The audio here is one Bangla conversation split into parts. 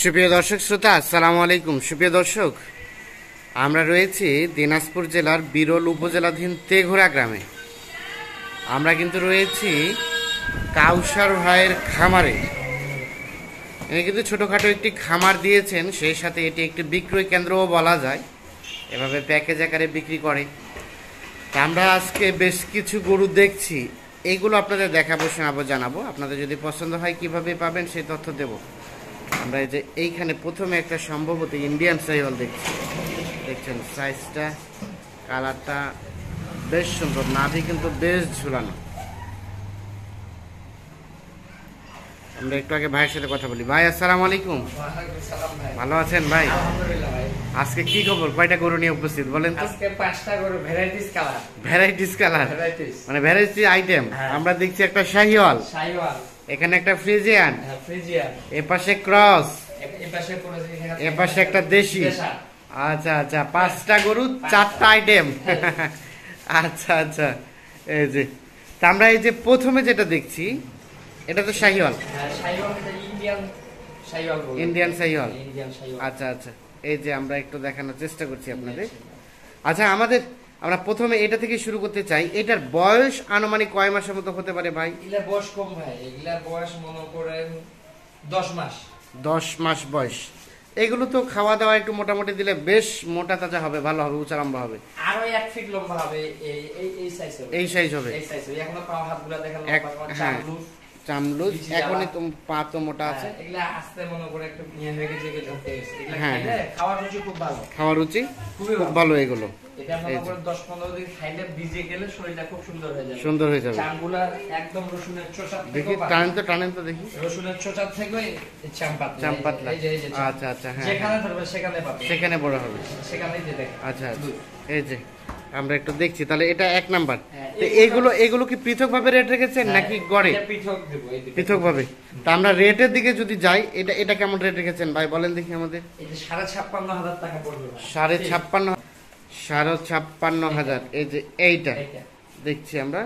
সুপ্রিয় দর্শক শ্রোতা, আসসালামু আলাইকুম। সুপ্রিয় দর্শক, আমরা রয়েছি দিনাজপুর জেলার বিরল উপজেলাধীন তেঘোড়া গ্রামে। আমরা কিন্তু রয়েছি কাউসার ভাইয়ের খামারে। এখানে কিন্তু ছোটোখাটো একটি খামার দিয়েছেন, সেই সাথে এটি একটি বিক্রয় কেন্দ্রও বলা যায়। এভাবে প্যাকেজ আকারে বিক্রি করে। তা আমরা আজকে বেশ কিছু গরু দেখছি, এইগুলো আপনাদের দেখাবো, শোনাবো, জানাবো। আপনাদের যদি পছন্দ হয় কিভাবে পাবেন সেই তথ্য দেব। আমরা এই যে এইখানে প্রথমে একটা সম্ভবত ইন্ডিয়ান সাইওয়াল দেখছি, দেখছেন সাইজটা, কালারটা বেশ সুন্দর, নাভি কিন্তু বেশ ঝুলানো। আমরা একটু আগে ভাইয়ের সাথে কথা বলি। ভাই আসসালামু আলাইকুম। ভালো আছেন ভাই? আজকে কি খবর, কয়টা গরু নিয়ে উপস্থিত বলেন তো? আজকে 5টা গরু, ভ্যারাইটিস কালার। ভ্যারাইটিস কালার মানে ভ্যারাইটি আইটেম। আমরা দেখছি একটা শাহিওয়াল, এখানে একটা ফ্রিজিয়ান, এপাশে ক্রস, এপাশে একটা দেশি। আচ্ছা আচ্ছা, 5টা গরু, 4টা আইটেম। আচ্ছা আচ্ছা, এই যে আমরা এই যে প্রথমে যেটা দেখছি এটা তো শাহিওয়াল, ইন্ডিয়ান শাহিওয়াল। আচ্ছা আচ্ছা, এই যে আমরা একটু দেখানোর চেষ্টা করছি আপনাদের। আচ্ছা, আমরা প্রথমে এটা থেকে শুরু করতে চাই। এটার বয়স আনুমানিক কয় মাসের মতো হতে পারে ভাই? এগুলা বয়স কম ভাই, এগুলা বয়স মনে করেন 10 মাস। 10 মাস বয়স। এগুলো তো খাওয়া দাওয়া একটু মোটামুটি দিলে বেশ মোটা তাজা হবে, ভালো হবে, উঁচা লম্বা হবে, আরো 1 ফিট লম্বা হবে। এই সাইজ হবে, এই সাইজ হবে। এখনো পাও হাতগুলা দেখেন, চামলুজ। এখনই তো পা তো মোটা আছে। এগুলা আস্তে মনে করে একটু নিয়ে হয়ে গেছে, ঝরতে গেছে। এগুলা হ্যাঁ, খাওয়ার রুচি খুব ভালো, খাওয়ার রুচি খুব ভালো। এগুলো এটা মনে করে 10-15 দিন খাইলে ভিজে গেলে শরীরটা খুব সুন্দর হয়ে যাবে, সুন্দর হয়ে যাবে। চামগুলা একদম রসুনের চোষা থেকে, দেখি টানেন তো দেখি। রসুনের চোষা থেকে চাম পাতলা। আচ্ছা আচ্ছা, হ্যাঁ, যেখানে ধরবে সেখানে পাবে, সেখানে বড় হবে, সেখানেই যে দেখেন। আচ্ছা আচ্ছা, এই যে আমরা একটু দেখছি তাহলে। এটা 1 নাম্বার। তো এগুলো কি পৃথক ভাবে রেট রেখেছেন নাকি গড়ে? পৃথক দেব, পৃথক ভাবে। তা আমরা রেটের দিকে যদি যাই, এটা কেমন রেট রেখেছেন ভাই বলেন দেখি আমাদের? এই যে 55,500 টাকা পড়বে। 56,500। এই যে এইটা দেখছি আমরা,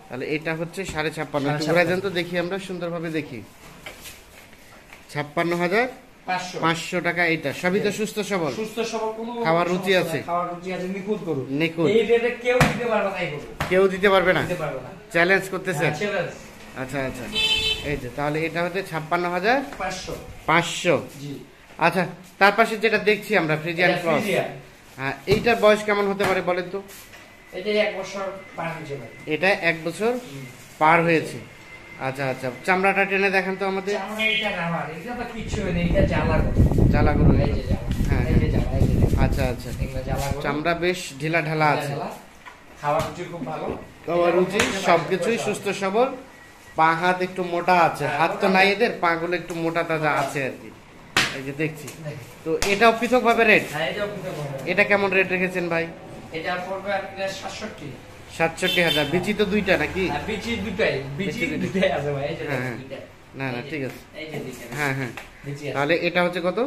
তাহলে এটা হচ্ছে 56,500। একটু ঘুরে দেন তো দেখি, আমরা সুন্দরভাবে দেখি। 56,500 টাকা। এইটা সবই তো সুস্থ সবল, কোনো খাওয়ার রুচি আছে, নিখুঁত গরু। এই রেটে কেউ দিতে পারবে না, কেউ দিতে পারবে না, চ্যালেঞ্জ করতেছে। চ্যালেঞ্জ। আচ্ছা আচ্ছা, এই যে তাহলে এটা হচ্ছে 56,500। জি। আচ্ছা, তার পাশে যেটা দেখছি আমরা ফ্রিজিয়ান ক্রস, হ্যাঁ, এইটার বয়স কেমন হতে পারে বলেন তো? এটা 1 বছর পার হয়েছে ভাই। এটা 1 বছর পার হয়েছে। আচ্ছা আচ্ছা, চামড়াটা টেনে দেখেন তো আমাদের। জ্বালা গরু, হ্যাঁ, আচ্ছা আচ্ছা, চামড়া বেশ ঢিলা ঢালা আছে, খাওয়ার রুচি খুব ভালো, খাওয়ার রুচি সবকিছুই সুস্থ সবল। পা হাত একটু মোটা আছে, হাত তো নাই এদের, পা গুলো একটু মোটা তাজা আছে আর কি। এই যে দেখছি। তো এটাও পৃথক ভাবে রেট? এটা কেমন রেট রেখেছেন ভাই? এটা পড়বে আপনার 67,000। বিচি তো 2টা নাকি? বিচি দুটাই আছে ভাই। হ্যাঁ, না না, ঠিক আছে, হ্যাঁ হ্যাঁ। তাহলে এটা হচ্ছে কত?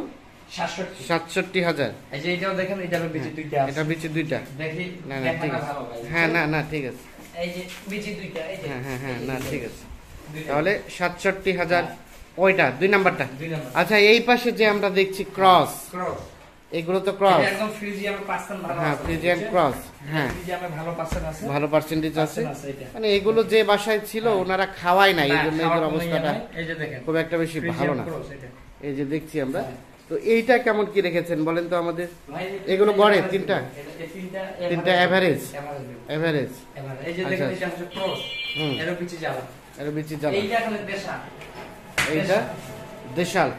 67,000। এই যে এটাও দেখেন, এটারও বিচি 2টা আছে। এটা বিচি 2টা। দেখি, না না, ঠিক আছে, হ্যাঁ, না না, ঠিক আছে, এই যে বিচি 2টা, এই যে, হ্যাঁ হ্যাঁ, না ঠিক আছে। তাহলে 67,000 ওইটা 2 নাম্বারটা। আচ্ছা, এই পাশে যে আমরা দেখছি ক্রস, এগুলো তো ক্রস, একদম ফ্রিজিয়ান পার্সেন্ট ভালো। হ্যাঁ, ফ্রিজিয়ান ক্রস, হ্যাঁ, ফ্রিজিয়ানে ভালো পার্সেন্ট আছে, ভালো পার্সেন্টেজ আছে। মানে এগুলো যে বাসায় ছিল ওনারা খাওয়ায় না, এই জন্য এদের অবস্থাটা এই যে দেখেন খুব একটা বেশি ভালো না। এই যে দেখছি আমরা। তো এইটা কেমন কি রেখেছেন বলেন তো আমাদের? এগুলো গড়ে তিনটা এভারেজ। এই যে দেখেন, এটা হচ্ছে ক্রস, এর বিচি জ্বালা, এইটা হলো দেশাল, এইটা দেশাল।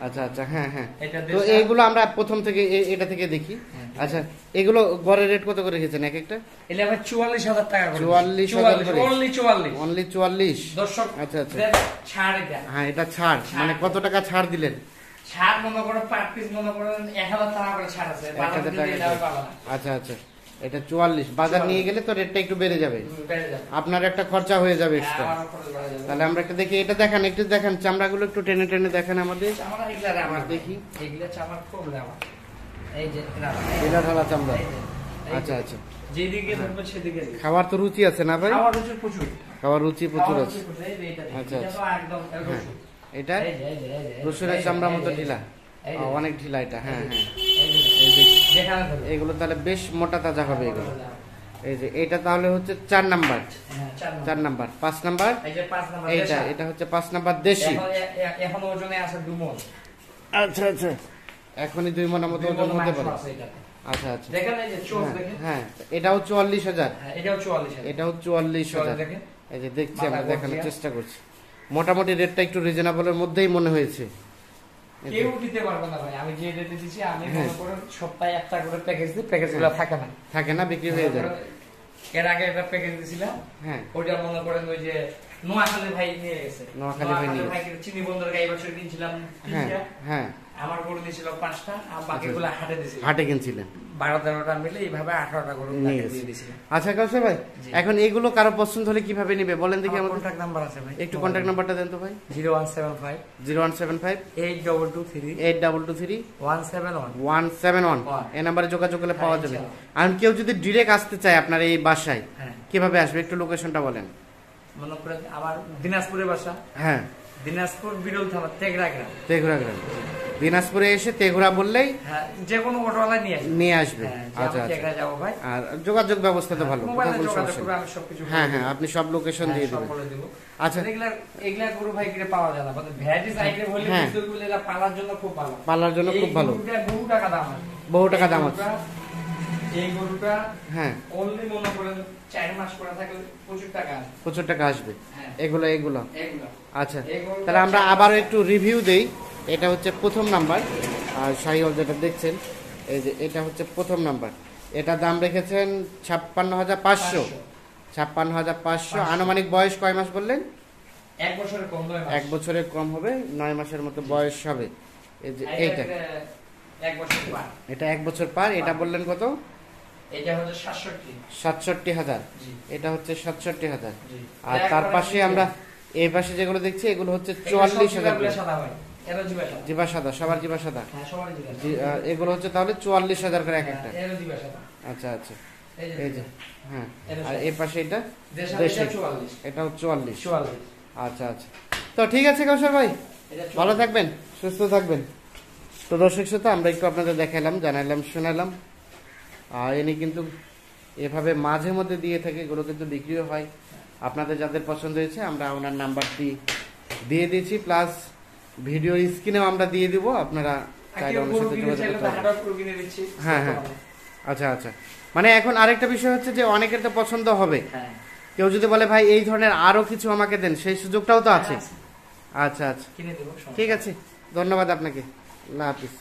আচ্ছা আচ্ছা, হ্যাঁ হ্যাঁ। তো এইগুলো আমরা প্রথম থেকে এটা থেকে দেখি। আচ্ছা, এগুলো গড়ের রেট কত করে রেখেছেন এক একটা? এটা আবার 44,000 টাকা করে। 44,000 করে, অনলি 44। দর্শক, আচ্ছা আচ্ছা, ছাড় এটা। হ্যাঁ, এটা ছাড়। মানে কত টাকা ছাড় দিলেন? ছাড় মনে করো পার পিস মনে করেন 1,000 টাকা করে ছাড় আছে, 1,000 টাকা। আচ্ছা আচ্ছা, এটা 44। বাজার নিয়ে গেলে তো রেটটা একটু বেড়ে যাবে, আপনার একটা খরচা হয়ে যাবে এক্সট্রা। তাহলে আমরা একটা দেখি, এটা দেখান, একটু দেখান, চামড়াগুলো একটু টেনে টেনে দেখেন আমাদের। আমরা দেখি, এগুলা চামড়া খুব রাবা, এই যে ঢিলা ঢালা চামড়া। আচ্ছা আচ্ছা, যেদিকে ধরবে সেদিকে। খাবার তো রুচি আছে না ভাই? খাবার রুচি প্রচুর, খাবার রুচি প্রচুর আছে। আচ্ছা আচ্ছা, একদম এটা এই যে রসুনের চামড়ার মতো ঢিলা, অনেক ঢিলা এটা। হ্যাঁ হ্যাঁ, এই যে এগুলো তাহলে বেশ মোটা তাজা হবে এগুলো। এই যে এটা তাহলে হচ্ছে 4 নাম্বার, 4 নাম্বার। 5 নাম্বার এইটা, এটা হচ্ছে 5 নাম্বার দেশি। এখন ওজনে আছে 2 মণ। আচ্ছা আচ্ছা, এখনই 2 মণের মতো ওজন হতে পারে। আচ্ছা আচ্ছা, দেখেন এই যে চোখ দেখেন। হ্যাঁ, এটাও 44,000। হ্যাঁ, এটাও 44,000। এটাও 44,000। দেখেন, এই যে দেখছি আমরা, দেখানোর চেষ্টা করছি। মোটামুটি রেটটা একটু রিজনেবলের মধ্যেই মনে হয়েছে। কেউ দিতে পারবে না ভাই, আমি যে রেটে দিছি, আমি মনে করেন সপ্তাহে একটা করে প্যাকেজ দিই, প্যাকেজগুলো থাকে না, বিক্রি হয়ে যায়। এর আগে একটা প্যাকেজ দিছিলাম, হ্যাঁ, ওইটা মনে করেন ওই যে নোয়াখালী ভাই নিয়ে গেছে। নোয়াখালী ভাই চিনি বন্দর গাই বছর কিনছিলাম, হ্যাঁ, আমার গরু দিয়েছিল 5টা, আর বাকিগুলো হাটে দিয়েছিল। হাটে কিনছিলেন 12-13টা মিলে এইভাবে 18টা গরু দিয়ে দিয়েছিল। আচ্ছা কাউসার ভাই, এখন এগুলো কারো পছন্দ হলে কিভাবে নিবে বলেন দেখি। আমার কন্টাক্ট নাম্বার আছে ভাই, একটু কন্টাক্ট নাম্বারটা দেন তো ভাই। 0175 8223 171 এই নাম্বারে যোগাযোগ করলে পাওয়া যাবে। আর কেউ যদি ডিরেক্ট আসতে চায় আপনার এই বাসায়, কিভাবে আসবে একটু লোকেশনটা বলেন। মনে করেন আমার দিনাজপুরের বাসা। হ্যাঁ, দিনাজপুর বিরল থানা তেঘরা গ্রাম। দিনাজপুরে এসে তেঘরা বললেই যে কোনো অটোওয়ালা নিয়ে আসবে। আচ্ছা আচ্ছা, যাবো ভাই। আর যোগাযোগ ব্যবস্থা তো ভালো। আমি সবকিছু, হ্যাঁ হ্যাঁ, আপনি সব লোকেশন দিয়ে দিবেন। আচ্ছা, এগুলা গরু ভাই কিনে পাওয়া যায় না, মানে ভ্যারাইটিস আইটেম হলে বুঝতে এরা পালার জন্য খুব ভালো। পালার জন্য খুব ভালো। বহু টাকা দাম আছে, বহু টাকা দাম আছে। এই গরুটা হ্যাঁ, অনলি মনে করেন 4 মাস করে থাকলে প্রচুর টাকা আসবে। এগুলো আচ্ছা, তাহলে আমরা আবারও একটু রিভিউ দেই। এটা হচ্ছে প্রথম নাম্বার, আর শাহিওয়াল যেটা দেখছেন, এই যে এটা হচ্ছে প্রথম নাম্বার। এটা দাম রেখেছেন 56,500। 56,500। আনুমানিক বয়স কয় মাস বললেন? 1 বছরের কম। 1 বছরের কম হবে, 9 মাসের মতো বয়স হবে। এই যে এইটা 1 বছর পার, এটা 1 বছর পার। এটা বললেন কত? এটা হচ্ছে 67,000। এটা হচ্ছে 67,000। আর তার পাশে আমরা এই পাশে যেগুলো দেখছি, এগুলো হচ্ছে 44,000। জিবা সাদা, সবার জিবা সাদা। এগুলো হচ্ছে তাহলে 44,000 করে এক একটা। আচ্ছা আচ্ছা, এই যে হ্যাঁ। আর এই পাশে এটা দেশি, এটাও 44। আচ্ছা আচ্ছা, তো ঠিক আছে কাউসার ভাই, ভালো থাকবেন, সুস্থ থাকবেন। তো দর্শক শ্রোতা, আমরা একটু আপনাদের দেখালাম, জানালাম, শোনালাম। আর এনে কিন্তু এভাবে মাঝে মধ্যে দিয়ে থাকে, এগুলো কিন্তু বিক্রিও হয়। আপনাদের যাদের পছন্দ হয়েছে আমরা ওনার নাম্বারটি দিয়ে দিয়েছি, প্লাস ভিডিও স্ক্রিনেও আমরা দিয়ে দিব, আপনারা চাইলে ওনার সাথে যোগাযোগ করতে পারেন। হ্যাঁ হ্যাঁ, আচ্ছা আচ্ছা। মানে এখন আরেকটা বিষয় হচ্ছে যে অনেকের তো পছন্দ হবে, কেউ যদি বলে ভাই এই ধরনের আরো কিছু আমাকে দেন, সেই সুযোগটাও তো আছে। আচ্ছা আচ্ছা, ঠিক আছে, ধন্যবাদ আপনাকে, আল্লাহ হাফিজ।